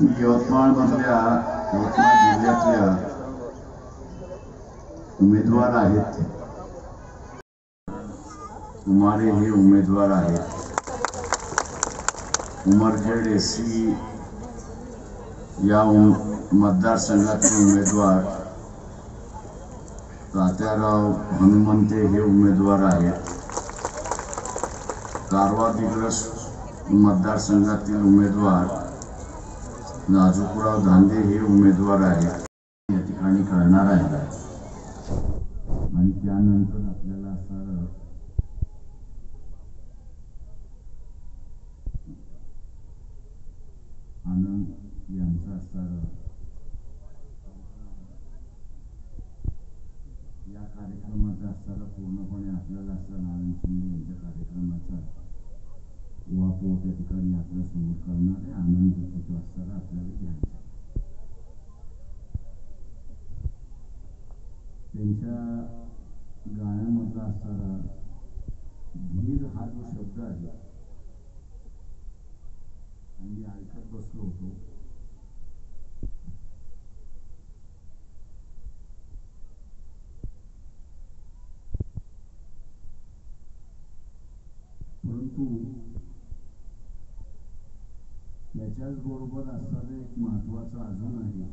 यवतमाळ जिल्ह्यातल्या उमेदवार आहेत. उमारे हे उमेदवार आहेत. उमरखेड एससी या मतदारसंघाचे उमेदवार तात्याराव हनुमंते हे उमेदवार आहेत. कारवा दिग्रस मतदारसंघातील उमेदवार नाजूकराव धांदे हे उमेदवार आहेत. या ठिकाणी कळणार आहे आणि त्यानंतर आपल्याला असणार आनंद यांचा असणार या कार्यक्रमाचा असणारा पूर्णपणे आपल्याला असणारा आनंद शिंदे यांच्या कार्यक्रमाचा वापर त्या ठिकाणी आपल्या समोर करणार आहे. आनंद तिथे असणारा आपल्याला घ्यायचा. त्यांच्या गाण्यामधला असणारा धीर हा जो शब्द आहे आणि मी ऐकत बसलो होतो. परंतु त्याच्याच बरोबर असणारं एक महत्वाचं अजून आहे.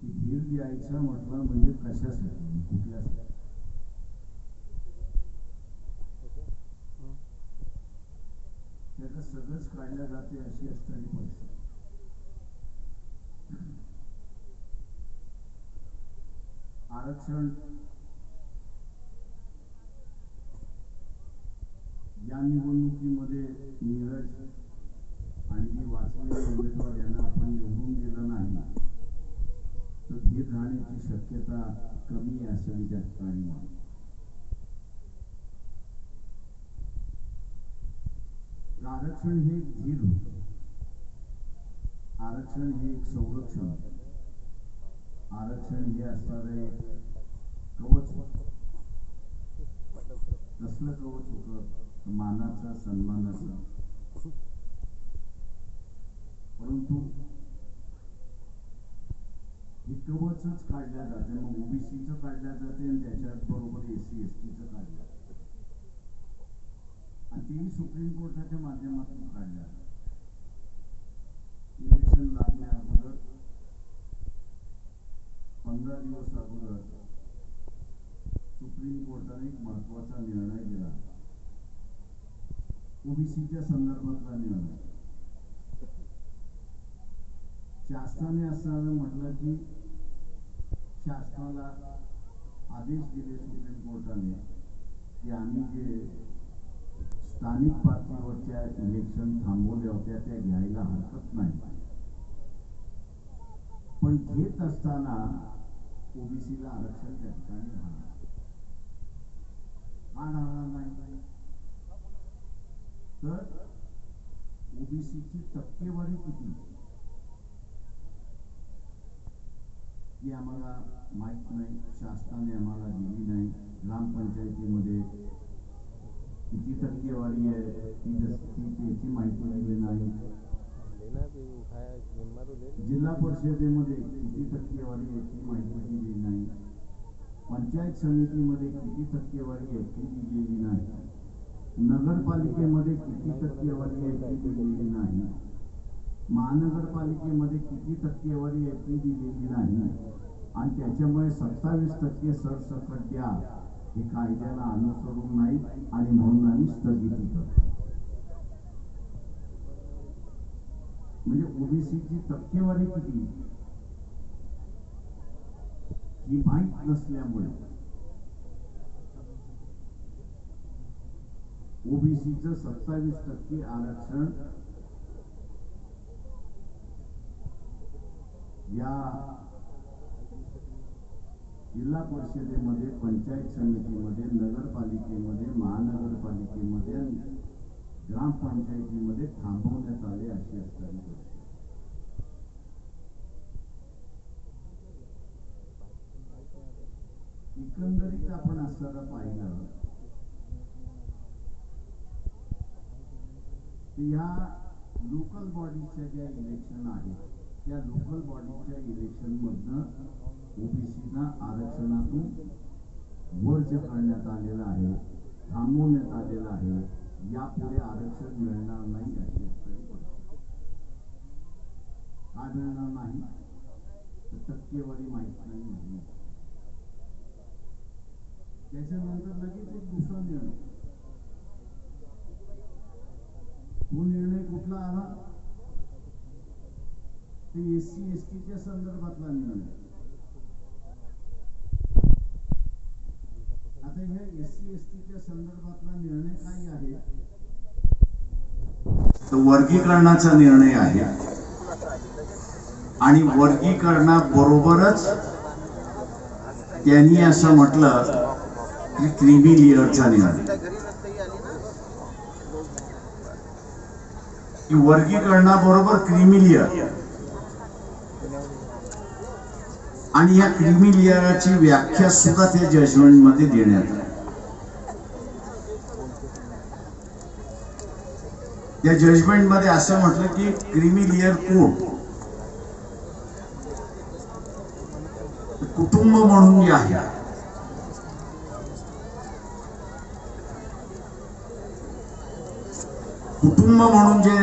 धीर द्यायचा म्हटलं म्हणजे कशासाठी, कुठल्यासाठी? त्याचं सगळंच काढल्या जाते अशी असणारी परिस्थिती. आरक्षण या निवडणुकीमध्ये नीरज आणि वाचलेले उमेदवार यांना आपण निवडून दिलं नाही तर धीर राहण्याची शक्यता कमी आहे असं मी त्या ठिकाणी मानतो. आरक्षण हे एक धीर होतं. आरक्षण हे एक संरक्षण होतं. आरक्षण हे असणारं एक कवच होतं. कसलं कवच होतं? मानाचं, सन्मानाचं. परंतु हे कवचच काढल्या जाते. मग ओबीसीचं काढल्या जाते आणि त्याच्याच बरोबर एससी एसटीचं काढलं जाते आणि तेही सुप्रीम कोर्टाच्या माध्यमातून काढल्या जाते. इलेक्शन लागण्या अगोदर 15 दिवस अगोदर सुप्रीम कोर्टाने एक महत्वाचा निर्णय दिला. ओबीसीच्या संदर्भातला निर्णय. शासनाने असं म्हटलं की शासनाला आदेश दिले सुप्रीम कोर्टाने की आम्ही जे स्थानिक पातळीवरच्या इलेक्शन थांबवल्या होत्या त्या घ्यायला हरकत नाही, पण घेत असताना ओबीसीला आरक्षण त्या ठिकाणी राहणार नाही. तर ओबीसीची टक्केवारी किती ही आम्हाला माहित नाही. शासनाने आम्हाला दिली नाही. ग्रामपंचायतीमध्ये किती टक्केवारी आहे त्याची माहिती दिली नाही. जिल्हा परिषदेमध्ये किती टक्केवारी आहे ती माहिती दिली नाही. पंचायत समितीमध्ये किती टक्केवारी आहे ती दिलेली नाही. नगरपालिकेमध्ये किती टक्केवारी आहे ती दिलेली नाही. महानगरपालिकेमध्ये किती टक्केवारी आहे ती दिलेली नाही. आणि त्याच्यामुळे 27% सरसकट द्या हे कायद्याला अनुसरून नाही आणि म्हणून आम्ही स्थगिती करतो. म्हणजे ओबीसीची टक्केवारी किती ही माहीत नसल्यामुळे ओबीसीचं 27% आरक्षण या जिल्हा परिषदेमध्ये, पंचायत समितीमध्ये, नगरपालिकेमध्ये, महानगरपालिकेमध्ये, ग्रामपंचायतीमध्ये थांबवण्यात आले अशी असणारी परिस्थिती. एकंदरीत आपण असताना पाहिलं ह्या लोकल बॉडीच्या ज्या इलेक्शन आहेत त्या लोकल बॉडीच्या इलेक्शन मधनं ओबीसीना आरक्षणातून वर्ज करण्यात आलेलं आहे, थांबवण्यात आलेलं आहे. यापुढे आरक्षण मिळणार नाही अशी परिस्थिती. का मिळणार नाही? टक्केवारी माहित नाही. त्याच्यानंतर लगेच एक दुसरा निर्णय. तो निर्णय कुठला आला? ते एससी एसटीच्या संदर्भातला निर्णय. आता ह्या एससी एसटीच्या संदर्भातला निर्णय काय आहे? तर वर्गीकरणाचा निर्णय आहे आणि वर्गीकरणाबरोबरच त्यांनी असं म्हटलं की क्रीमी लेअरचा निर्णय. की वर्गीकरणाबरोबर क्रीमी लेअर आणि या क्रीमी लेअरची व्याख्या सुद्धा त्या जजमेंट मध्ये देण्यात आली. त्या जजमेंट मध्ये असं म्हटलं की क्रीमी लेअर कोड कुटुंब म्हणून जे आहे कुटुंब म्हणून जे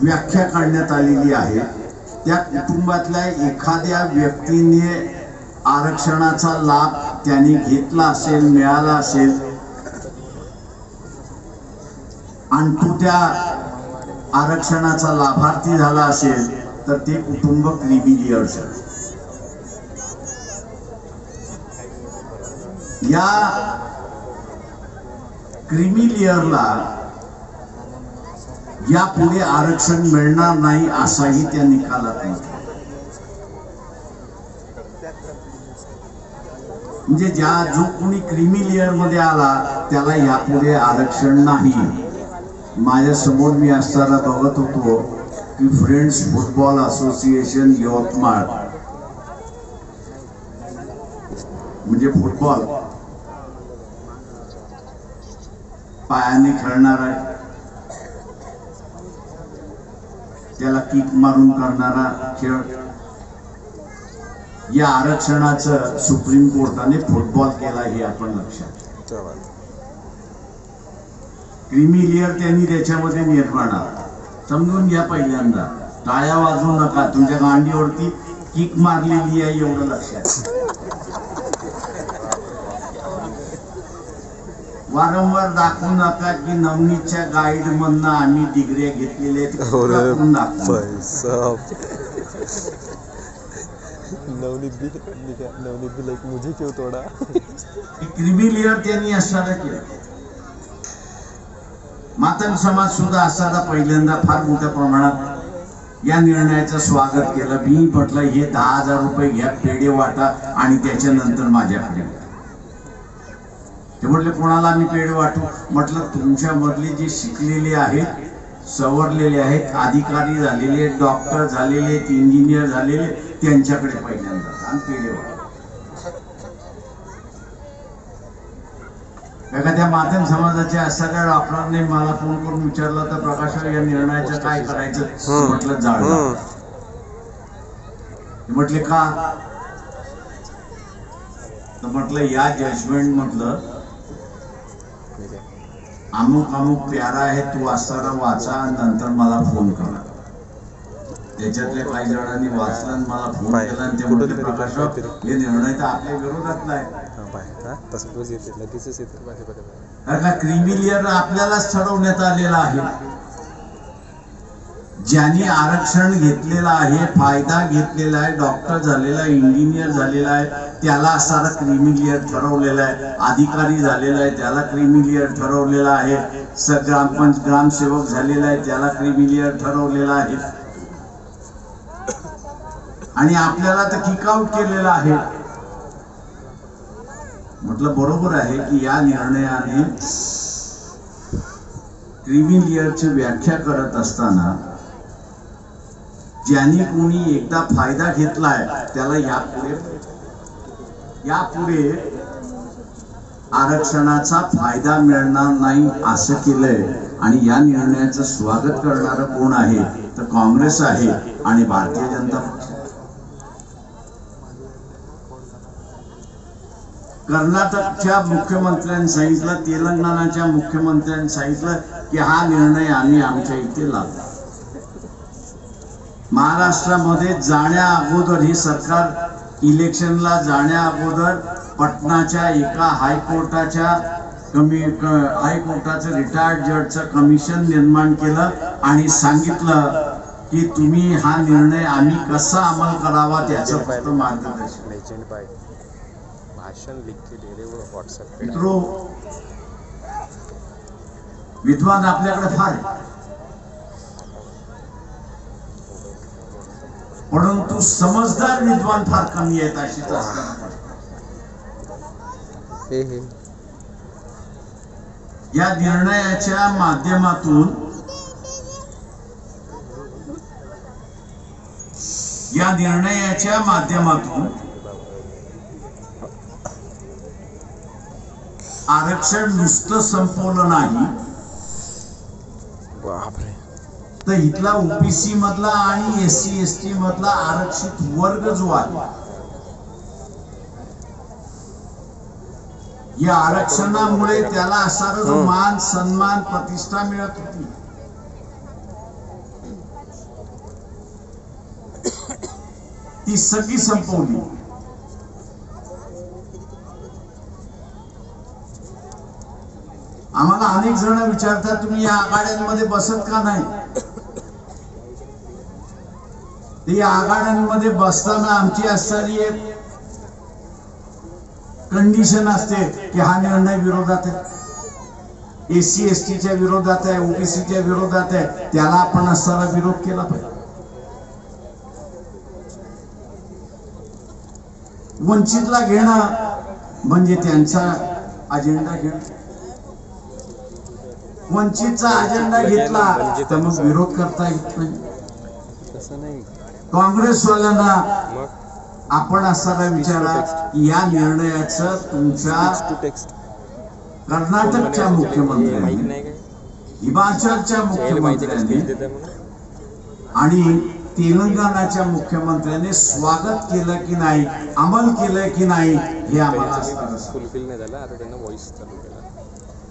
व्याख्या काढण्यात आलेली आहे त्या कुटुंबातल्या एखाद्या व्यक्तीने आरक्षणाचा लाभ त्यांनी घेतला असेल, मिळाला असेल आणि तो त्या आरक्षणाचा लाभार्थी झाला असेल तर ते कुटुंब क्रीमी लेअरचं. या क्रीमी लेअरला यापुढे आरक्षण मिळणार नाही असाही त्या निकालात म्हटलं. म्हणजे जो कोणी क्रीमी लेअर मध्ये आला त्याला यापुढे आरक्षण नाही. माझ्या समोर मी असताना बघत होतो की फ्रेंड्स फुटबॉल असोसिएशन यवतमाळ म्हणजे फुटबॉल पायाने खेळणारा, त्याला किक मारून करणारा खेळ, या आरक्षणाचं सुप्रीम कोर्टाने फुटबॉल केला हे आपण लक्षात. क्रीमी लेअर त्यांनी त्याच्यामध्ये निर्माण समजून घ्या. पहिल्यांदा टाळ्या वाजवू नका, तुमच्या गांडीवरती किक मारलेली आहे एवढं लक्षात. वारंवार दाखवू नका की नवनीतच्या गाईड मधनं आम्ही डिग्री घेतलेले नवनीत भी लाइक मुझे क्यों तोड़ा. क्रीमी लेअर त्यांनी असताना केलं. मातंग समाज सुद्धा असताना पहिल्यांदा फार मोठ्या प्रमाणात या निर्णयाचं स्वागत केलं. मी म्हटलं हे 10,000 रुपये घ्या, पेढे वाटा आणि त्याच्यानंतर माझ्याकडे. ते म्हटले कोणाला आम्ही पेढे वाटू? म्हटलं तुमच्या मधले जे शिकलेले आहेत, सवरलेले आहेत, अधिकारी झालेले, डॉक्टर झालेले, इंजिनियर झालेले, त्यांच्याकडे पहिल्यांदा आणि पेढे वाटू. एखाद्या मातंग समाजाच्या असणाऱ्या डॉक्टरांनी मला फोन करून विचारलं तर प्रकाशराव या निर्णयाचं काय करायचं? म्हटलं जाळलं. म्हटले का? तर म्हटलं या जजमेंट मधलं अमुक अमुक प्यारा आहे, तू असताना वाचा नंतर मला फोन करा. त्याच्यातल्या काही जणांनी वाचलं आणि मला फोन केला आणि ते म्हटले प्रकाशराव हे निर्णय तर आपल्या विरोधातला आहे. क्रीमी लेअर आपल्यालाच ठरवण्यात आलेला आहे. ज्यांनी आरक्षण घेतलेलं आहे, फायदा घेतलेला आहे, डॉक्टर झालेला आहे, इंजिनियर झालेला आहे, त्याला असणारा क्रीमी लेअर ठरवलेला आहे. अधिकारी झालेला आहे त्याला क्रीमी लेअर ठरवलेला आहे. ग्रामसेवक झालेला आहे त्याला क्रीमी लेअर ठरवलेला आहे. आणि आपल्याला तर किकआउट केलेला आहे. म्हटलं बरोबर आहे की या निर्णयाने क्रीमी लेअरची व्याख्या करत असताना ज्यांनी कोणी एकदा फायदा घेतलाय त्याला यापुढे आरक्षणाचा फायदा मिळणार नाही असं केलंय. आणि या निर्णयाचं स्वागत करणारं कोण आहे तर काँग्रेस आहे आणि भारतीय जनता पक्ष. कर्नाटकच्या मुख्यमंत्र्यांनी सांगितलं, तेलंगणाच्या मुख्यमंत्र्यांनी सांगितलं की हा निर्णय आम्ही आमच्या इथे लावला. महाराष्ट्रामध्ये जाण्या अगोदर ही सरकार इलेक्शनला जाण्या अगोदर पटनाच्या एका हायकोर्टाचं रिटायर्ड जजचं कमिशन निर्माण केलं आणि सांगितलं की तुम्ही हा निर्णय आम्ही कसा अंमल करावा त्याचं फक्त मार्गदर्शन. भाषण लिख के दे रहे वो व्हाट्सएप पे. मित्रों, विद्वान आपल्याकडे फार आहे, परंतु समजदार विद्वान फार कमी आहेत अशीच असतात. या निर्णयाच्या माध्यमातून आरक्षण नुसतं संपवलं नाही तर इथला ओबीसी मधला आणि एससी एसटी मधला आरक्षित वर्ग जो आहे या आरक्षणामुळे त्याला असणारा जो मान सन्मान प्रतिष्ठा मिळत होती ती सगळी संपवली. आम्हाला अनेक जण विचारतात तुम्ही या आघाड्यांमध्ये बसत का नाही. या आघाड्यांमध्ये बसताना आमची असणारी एक कंडिशन असते की हा निर्णय विरोधात आहे, एससी एसटीच्या विरोधात आहे, ओबीसीच्या विरोधात आहे, त्याला आपण असणारा विरोध केला पाहिजे. वंचितला घेणं म्हणजे त्यांचा अजेंडा घेणं. वंचितचा अजेंडा घेतला तर मग विरोध करता येत नाही. काँग्रेसवाल्यांना आपण असणारा विचारा की या निर्णयाचं तुमच्या कर्नाटकच्या मुख्यमंत्र्यांनी, हिमाचलच्या मुख्यमंत्र्यांनी आणि तेलंगणाच्या मुख्यमंत्र्यांनी स्वागत केलं की नाही, अंमल केलं की नाही हे आम्हाला फुलफिल नाही झालं. आता त्यांना व्हॉइस चालू केला.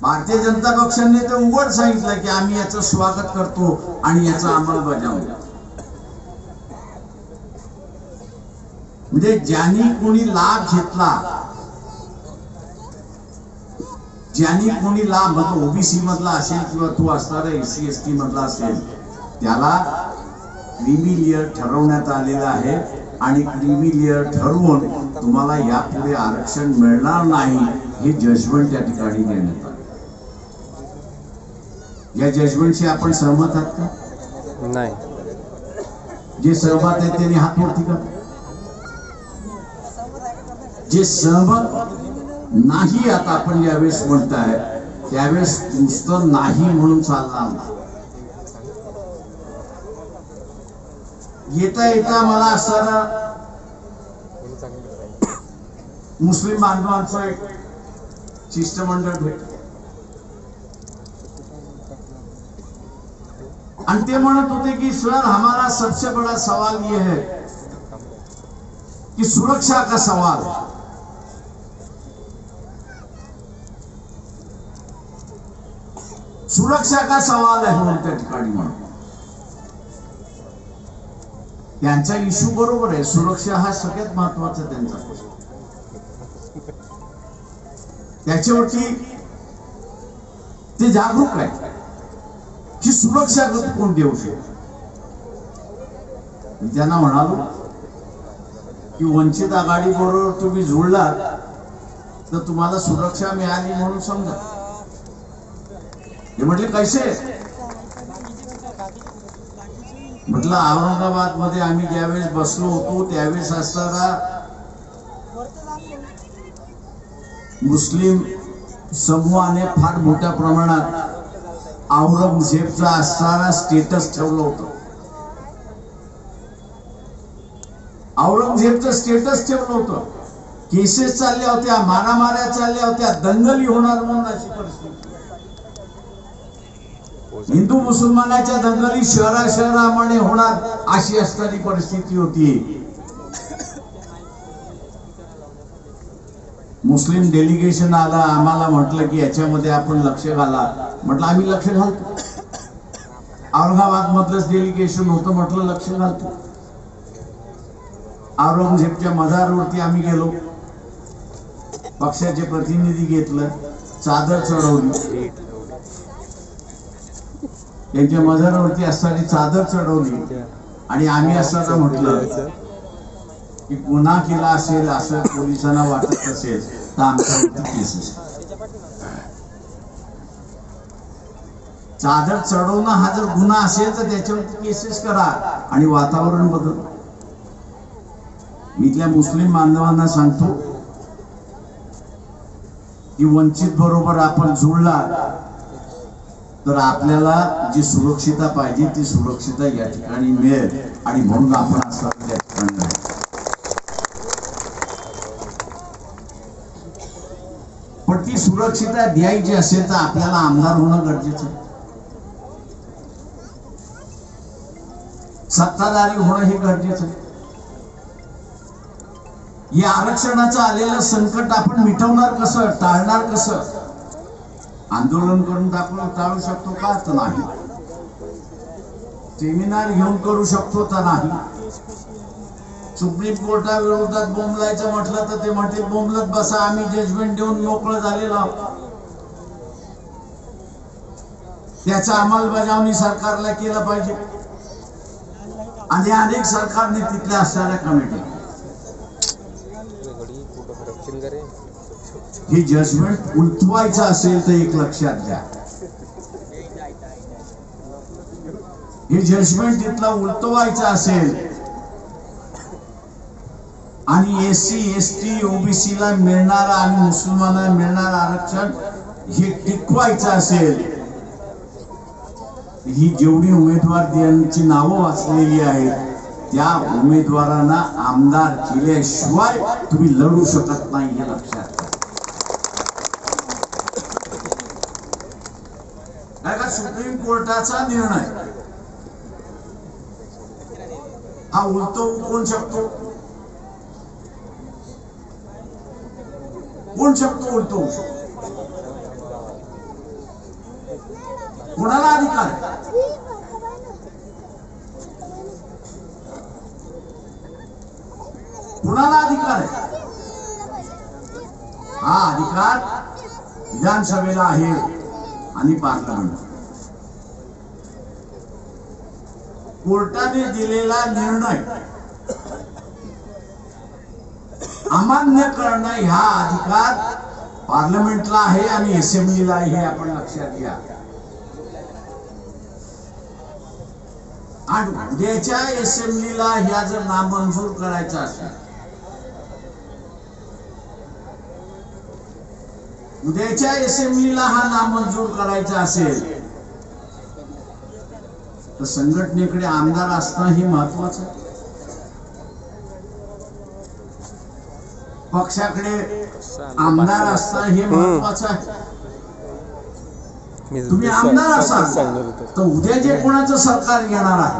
भारतीय जनता पक्षाने तर उघड सांगितलं की आम्ही याचं स्वागत करतो आणि याचा अंमलबजावणी. म्हणजे ज्यांनी कोणी लाभ घेतला, ज्यांनी कोणी लाभ ओबीसी मधला असेल किंवा तो असणारा एससी एसटी मधला असेल त्याला क्रीमी लेअर ठरवण्यात आलेला आहे आणि क्रीमी लेअर ठरवून तुम्हाला यापुढे आरक्षण मिळणार नाही हे जजमेंट त्या ठिकाणी देण्यात आले. या जजमेंटशी आपण सहमत आहात का? नाही. जे सहमत आहेत त्यांनी हात वरती करा. जे सहमत नाही आता आपण ज्यावेळेस म्हणताय त्यावेळेस नुसतं नाही म्हणून चालणार नाही. येता येता मला असणारा मुस्लिम बांधवांचं एक शिष्टमंडळ भेट आणि ते म्हणत होते की सर हमारा सबसे बड़ा सवाल ये है कि सुरक्षा का सवाल है. सुरक्षा का सवाल आहे म्हणून त्या ठिकाणी म्हणून त्यांचा इश्यू बरोबर आहे. सुरक्षा हा सगळ्यात महत्वाचा त्यांचा प्रश्न. त्याच्यावरती ते जागरूक आहे की सुरक्षा कोण देऊ शकतो. मी त्यांना म्हणालो की वंचित आघाडी बरोबर तुम्ही जुळलात तर तुम्हाला सुरक्षा मिळाली म्हणून समजा. हे म्हटले कैसे. म्हटलं औरंगाबाद मध्ये आम्ही ज्यावेळेस बसलो होतो त्यावेळेस असणारा मुस्लिम समूहाने फार मोठ्या प्रमाणात औरंगजेबचा असणारा स्टेटस ठेवलं होतं. औरंगजेबचं स्टेटस ठेवलं होतं. केसेस चालल्या होत्या, मारामाऱ्या चालल्या होत्या, दंगली होणार म्हणून अशी परिस्थिती. हिंदू मुसलमानाच्या दंगली शहरामध्ये होणार अशी असणारी परिस्थिती होती. मुस्लिम डेलिगेशन आला, आम्हाला म्हटलं की याच्यामध्ये आपण लक्ष घाला. म्हटलं आम्ही लक्ष घालतो. औरंगाबाद मधलंच डेलिगेशन होतं, म्हटलं लक्ष घालतो. औरंगजेबच्या मजारवरती आम्ही गेलो, पक्षाचे प्रतिनिधी घेतलं, चादर चढवली, त्यांच्या मजारावरती असताना चादर चढवली आणि आम्ही असताना म्हटलं की गुन्हा केला असेल असं पोलिसांना वाटत असेल तर आमच्यावरती केसेस. चादर चढवणं हा जर गुन्हा असेल तर त्याच्यावरती केसेस करा आणि वातावरण बदल. मी इथल्या मुस्लिम बांधवांना सांगतो की वंचित बरोबर आपण जुळला तर आपल्याला जी सुरक्षितता पाहिजे ती सुरक्षितता या ठिकाणी मिळेल आणि म्हणून आपण असं त्या ठिकाणी आहे. पण ती सुरक्षितता द्यायची असेल तर आपल्याला आमदार होणं गरजेचं आहे. सत्ताधारी होणं हे गरजेचं आहे. या आरक्षणाचं आलेलं संकट आपण मिटवणार कसं, टाळणार कसं? आंदोलन करून टाळू शकतो का? तर नाही. सेमिनार घेऊन करू शकतो तर नाही. सुप्रीम कोर्टाविरोधात बोंबलायचं म्हटलं तर ते म्हणतील बोंबलत बसा, आम्ही जजमेंट देऊन मोकळं झालेलो आहोत. त्याचा अंमलबजावणी सरकारला केलं पाहिजे आणि अनेक सरकारने तिथल्या असणाऱ्या कमिटी हे जजमेंट उलटवायचं असेल तर एक लक्षात घ्या, हे जजमेंट तिथलं उलटवायचं असेल आणि एससी एसटी ओबीसी ला मिळणार आणि मुसलमानांना मिळणार आरक्षण हे टिकवायचं असेल, ही जेवढी उमेदवार यांची नावं वाचलेली आहेत त्या उमेदवारांना आमदार केल्याशिवाय तुम्ही लढू शकत नाही, हे लक्षात घ्या. सुप्रीम कोर्टाचा निर्णय हा उलटवू कोण शकतो? कोण शकतो उलटवू? कोणाला अधिकार आहे? कुणाला अधिकार आहे? हा अधिकार विधानसभेला आहे आणि पार्लमेंट. कोर्टाने दिलेला निर्णय अमान्य करणं हा अधिकार पार्लमेंटला आहे आणि असेंब्लीला आहे, हे आपण लक्षात घ्या. आणि उद्याच्या असेंब्लीला ह्या जर नामंजूर करायचा असेल, उद्याच्या असेंब्लीला हा नामंजूर करायचा असेल तर संघटनेकडे आमदार असणं हे महत्वाचं आहे. पक्षाकडे आमदार असणं हे महत्वाचं आहे. तुम्ही आमदार असाल तर उद्या जे कोणाचं सरकार येणार आहे,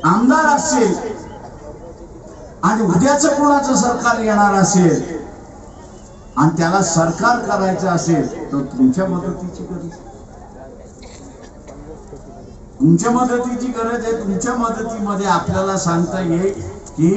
आमदार असेल आणि उद्याच कोणाचं सरकार येणार असेल आणि त्याला सरकार करायचं असेल तर तुमच्या मदतीची गरज आहे. तुमच्या मदतीची गरज आहे. तुमच्या मदतीमध्ये आपल्याला सांगता येईल की